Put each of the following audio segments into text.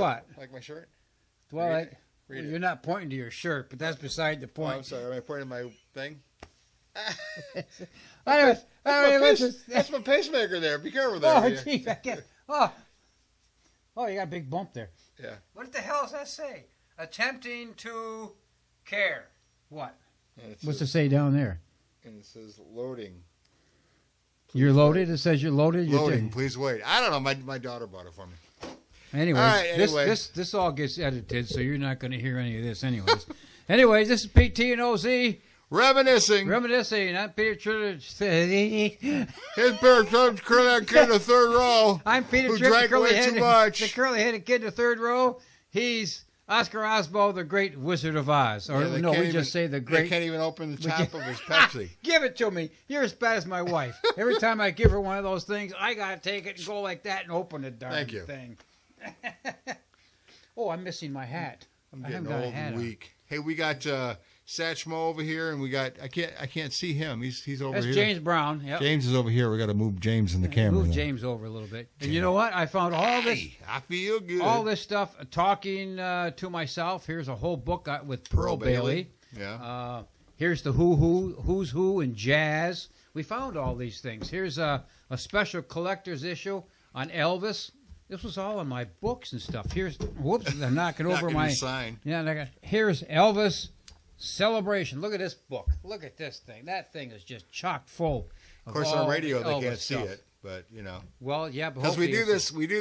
What? Like my shirt? Well, Read it. you're not pointing to your shirt, but that's beside the Oh, point. I'm sorry. Am I pointing to my thing? That's my pacemaker there. Be careful there. Oh, gee, I can't. Oh, you got a big bump there. Yeah. What the hell does that say? Attempting to care. What? What's it say down there? And it says loading. You're loaded? It says you're loaded? Loading, please wait. I don't know. My daughter bought it for me. Anyways, all right, anyway. This all gets edited, so you're not going to hear any of this anyways. Anyways, this is PT and OZ. Reminiscing. I'm Peter Tritter. His parents curly that kid in the third row. I'm Peter who Tritter, drank way too much. the curly-headed kid in the third row. He's Oscar Osbo, the great Wizard of Oz. Or Yeah, no, we just say the great. They can't even open the top of his Pepsi. Give it to me. You're as bad as my wife. Every time I give her one of those things, I got to take it and go like that and open the darn thing. Oh, I'm missing my hat. I'm getting old and weak. Hey, we got Satchmo over here, and we got I can't see him. He's over That's here. James Brown. Yep. James is over here. We got to move James in the camera. Move James over a little bit. And you know what? I found all this. I feel good. All this stuff talking to myself. Here's a whole book with Pearl Bailey. Yeah. Here's the who's who in jazz. We found all these things. Here's a special collector's issue on Elvis. This was all in my books and stuff. Here's I'm knocking over my sign. Yeah, here's Elvis Celebration. Look at this book. Look at this thing. That thing is just chock full. Of course, on radio Elvis they can't stuff. see it, but you know. Well, yeah, because we do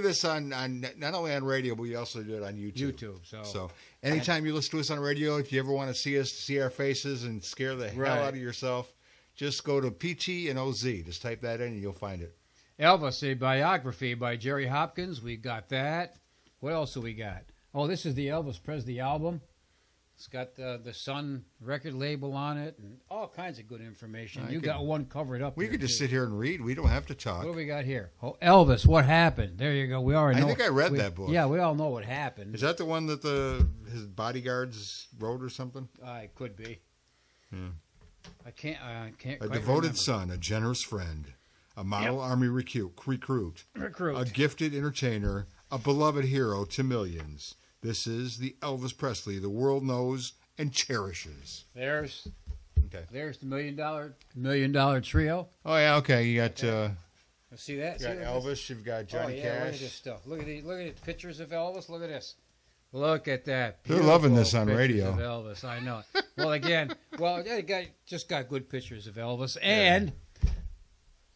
this on not only on radio, but we also do it on YouTube. So anytime you listen to us on radio, if you ever want to see us, see our faces, and scare the hell out of yourself, just go to PT and OZ. Just type that in, and you'll find it. Elvis, a biography by Jerry Hopkins. We got that. What else do we got? Oh, this is the Elvis Presley album. It's got the Sun record label on it and all kinds of good information. You got one covered up. We could just sit here and read. We don't have to talk. What do we got here? Oh, Elvis, what happened? There you go. We already know. I think I read that book. Yeah, we all know what happened. Is that the one that his bodyguards wrote or something? It could be. Yeah. I can't. A devoted son, a generous friend, a model army recruit, a gifted entertainer, a beloved hero to millions. This is the Elvis Presley the world knows and cherishes. There's the $1 million trio. Oh yeah, okay. You got see that? You got Elvis. You've got Johnny Cash. Look at this stuff. Look at the pictures of Elvis. Look at this. Look at that. They're loving this on radio. Of Elvis, I know. Well, they just got good pictures of Elvis, and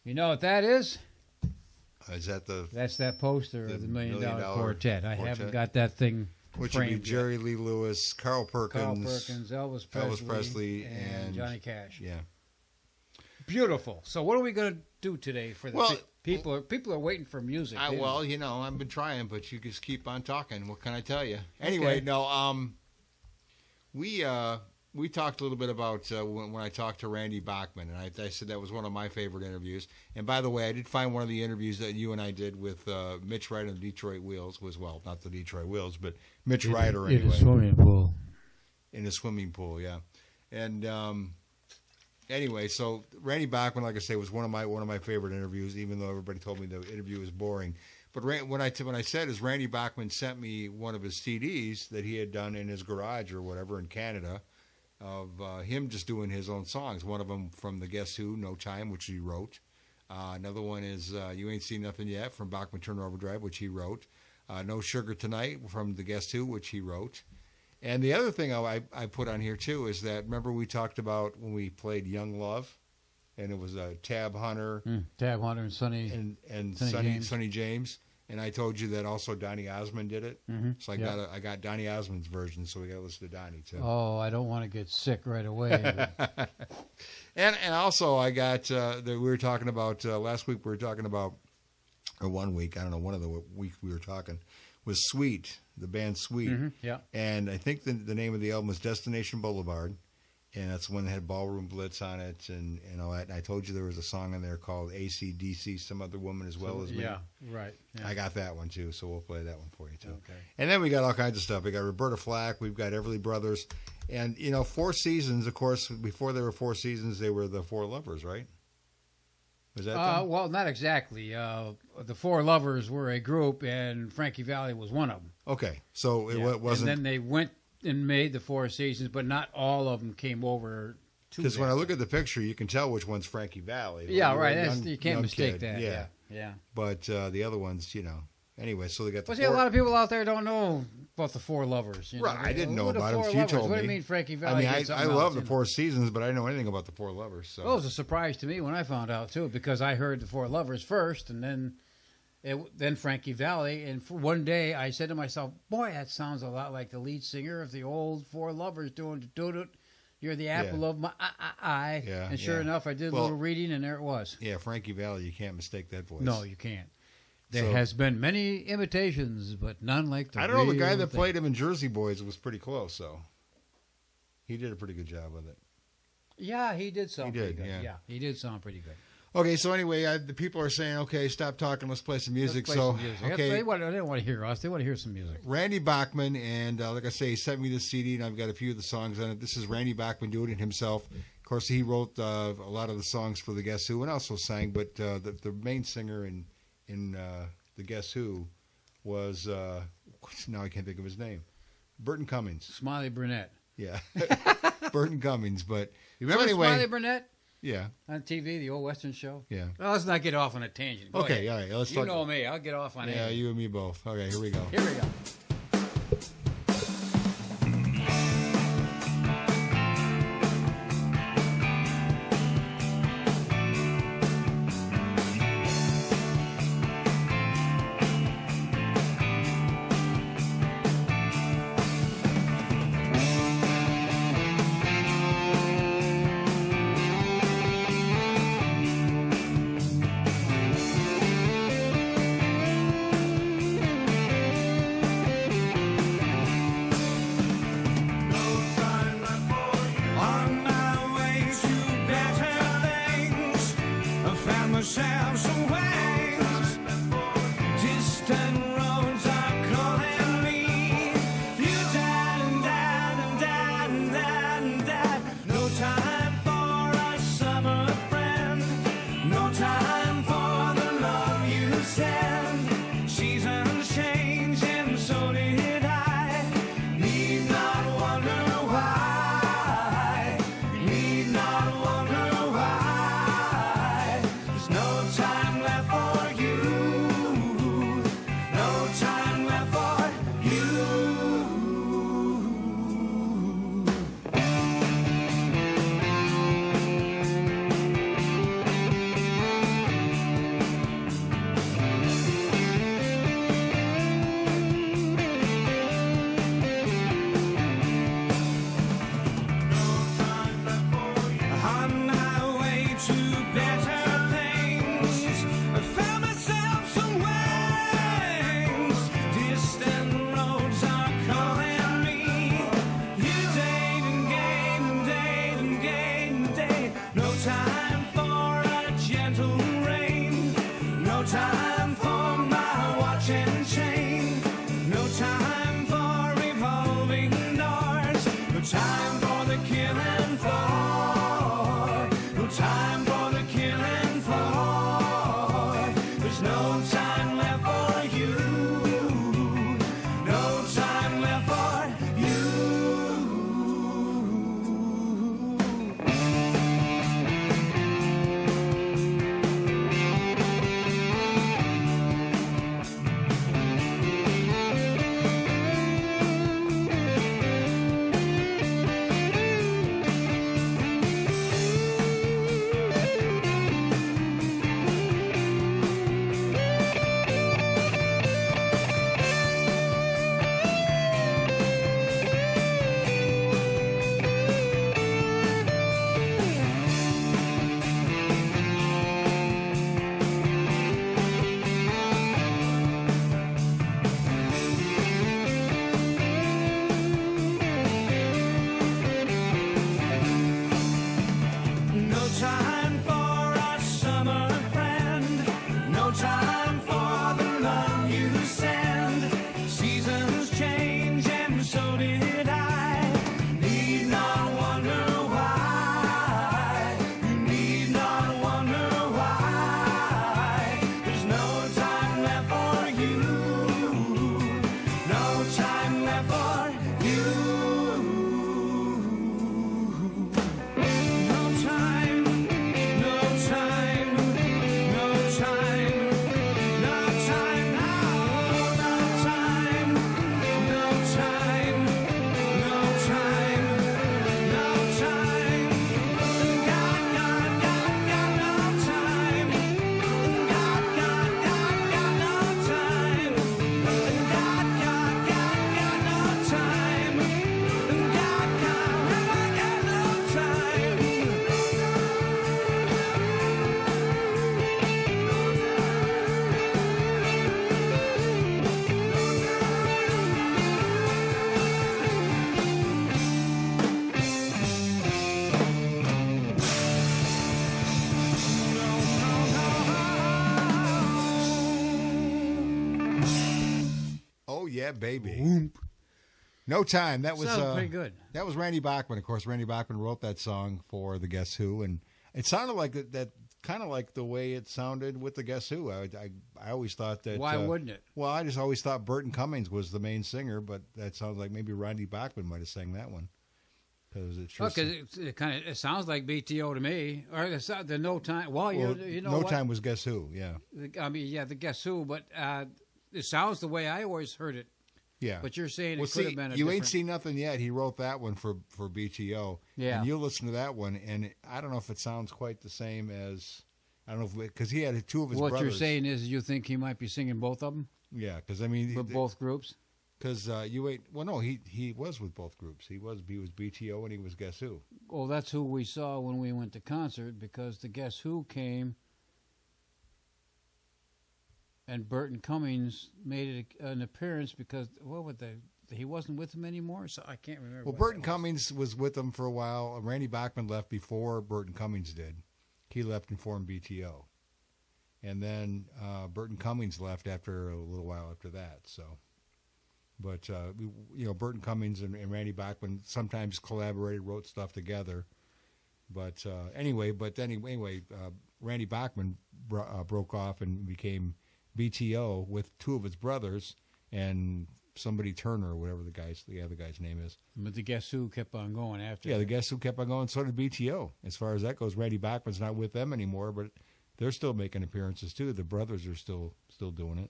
you know what that is? Is that That's that poster of the $1 Million Quartet. I haven't got that thing. Which would be Jerry yet. Lee Lewis, Carl Perkins, Elvis Presley, and Johnny Cash. Yeah. Beautiful. So what are we going to do today for the people? People are waiting for music. Well, you know, I've been trying, but you just keep on talking. What can I tell you? Anyway, we talked a little bit about when I talked to Randy Bachman, and I said that was one of my favorite interviews. And by the way, I did find one of the interviews that you and I did with Mitch Ryder and the Detroit Wheels was, well, not the Detroit Wheels, but Mitch Ryder anyway. In a swimming pool. In a swimming pool, yeah. And anyway, so Randy Bachman, like I say, was one of my favorite interviews, even though everybody told me the interview was boring. But when I said is Randy Bachman sent me one of his CDs that he had done in his garage or whatever in Canada, of him just doing his own songs. One of them from the Guess Who, No Time, which he wrote. Another one is You Ain't Seen Nothing Yet from Bachman Turner Overdrive, which he wrote. No Sugar Tonight from the Guess Who, which he wrote. And the other thing I put on here, too, is that, remember we talked about when we played Young Love? And it was Tab Hunter. Tab Hunter and Sonny James. And I told you that also Donny Osmond did it. Mm-hmm. So I got Donny Osmond's version, so we got to listen to Donny too. Oh, I don't want to get sick right away. and also I got that we were talking about last week. We were talking about, or 1 week, I don't know, one of the weeks we were talking was Sweet, the band Sweet. Mm-hmm. Yeah. And I think the name of the album was Destination Boulevard. And that's one that had Ballroom Blitz on it and all that. And I told you there was a song in there called AC/DC, Some Other Woman as Well as Me. Yeah, right. Yeah. I got that one, too, so we'll play that one for you, too. Okay. And then we got all kinds of stuff. We got Roberta Flack. We've got Everly Brothers. And, you know, Four Seasons, of course, before they were Four Seasons, they were the Four Lovers, right? Was that them? Well, not exactly. The Four Lovers were a group, and Frankie Valli was one of them. Okay, so it wasn't. And then they went and made the Four Seasons, but not all of them came over to. Because when I look at the picture, you can tell which one's Frankie Valli. Yeah, Like, right. You can't mistake that. Yeah. But the other ones, Anyway, so they got the. Well, see, a lot of people out there don't know about the Four Lovers. Right, I didn't know about them. So you told me. What do you mean, Frankie Valli? I mean, I love the Four Seasons, but I didn't know anything about the Four Lovers. So. Well, it was a surprise to me when I found out too, because I heard the Four Lovers first, and then Frankie Valli. And for one day, I said to myself, "Boy, that sounds a lot like the lead singer of the old Four Lovers doing the doo-doo. You're the apple of my eye." Yeah, and sure enough, I did a little reading, and there it was. Yeah, Frankie Valli, you can't mistake that voice. No, you can't. There has been many imitations, but none like the I don't know, the guy that thing. played him in Jersey Boys was pretty close, so he did a pretty good job with it. Yeah, he did sound pretty good. Yeah, he did sound pretty good. Okay, so anyway, the people are saying, okay, stop talking, let's play some music. Okay. They don't want to hear us. They want to hear some music. Randy Bachman, and like I say, he sent me this CD, and I've got a few of the songs on it. This is Randy Bachman doing it himself. Of course, he wrote a lot of the songs for the Guess Who, and also sang, but the main singer in the Guess Who was, now I can't think of his name, Burton Cummings. Smiley Burnett. Yeah, Burton Cummings. But you remember anyway, Smiley Burnett? Yeah. On TV, the old Western show? Yeah. Well, let's not get off on a tangent. Go okay, ahead. all right. You know me. I'll get off on it. Yeah, you and me both. Okay, here we go. Here we go. I'm there for you. No time, no time, no time, no time now. No time, no time, no time, no time. God, God, God, God, no time. God, God, God, God, no time. God, God, God, God, no time. God, God, God, no time. Oh yeah, baby. No time. That was Sounded pretty good. That was Randy Bachman. Of course, Randy Bachman wrote that song for the Guess Who, and it sounded like that kind of like the way it sounded with the Guess Who. I always thought that. Why wouldn't it? Well, I just always thought Burton Cummings was the main singer, but that sounds like maybe Randy Bachman might have sang that one because it sure. Because it sounds like BTO to me, or the No Time. Well, you know No what? Time was Guess Who. Yeah. I mean, yeah, the Guess Who, but it sounds the way I always heard it. Yeah. But you're saying it Well, could have been a You different... Ain't Seen Nothing Yet. He wrote that one for BTO. Yeah. And you listen to that one, and I don't know if it sounds quite the same as, I don't know, because he had two of his What brothers. you're saying is you think he might be singing both of them? Yeah, because, I mean... With both groups? Because you ain't... Well, no, he was with both groups. He was BTO and he was Guess Who. Well, that's who we saw when we went to concert, because the Guess Who came... And Burton Cummings made an appearance because he wasn't with him anymore, so I can't remember. Well, Burton Cummings was with them for a while. Randy Bachman left before Burton Cummings did. He left and formed BTO, and then Burton Cummings left after a little while after that. So, but Burton Cummings and Randy Bachman sometimes collaborated, wrote stuff together. But anyway, Randy Bachman broke off and became BTO with two of his brothers and somebody Turner or whatever the other guy's name is. But the Guess Who kept on going after. Yeah, the Guess Who kept on going. So did BTO. As far as that goes, Randy Bachman's not with them anymore, but they're still making appearances too. The brothers are still doing it.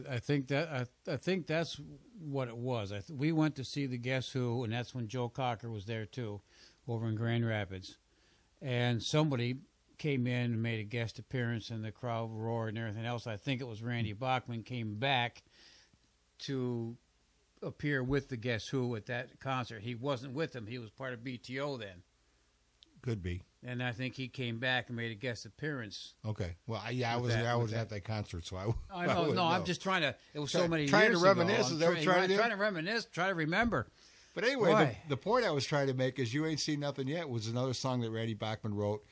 I think that's what it was. We went to see the Guess Who, and that's when Joe Cocker was there too, over in Grand Rapids, and somebody came in and made a guest appearance, and the crowd roared and everything else. I think it was Randy Bachman came back to appear with the Guess Who at that concert. He wasn't with them. He was part of BTO then. Could be. And I think he came back and made a guest appearance. Okay. Well, I was at that concert, so I know. No, I'm just trying to. It was so many trying years to reminisce. ago. Is that what you're trying to do? Trying to reminisce. Try to remember. But anyway, the point I was trying to make is "You Ain't Seen Nothing Yet" was another song that Randy Bachman wrote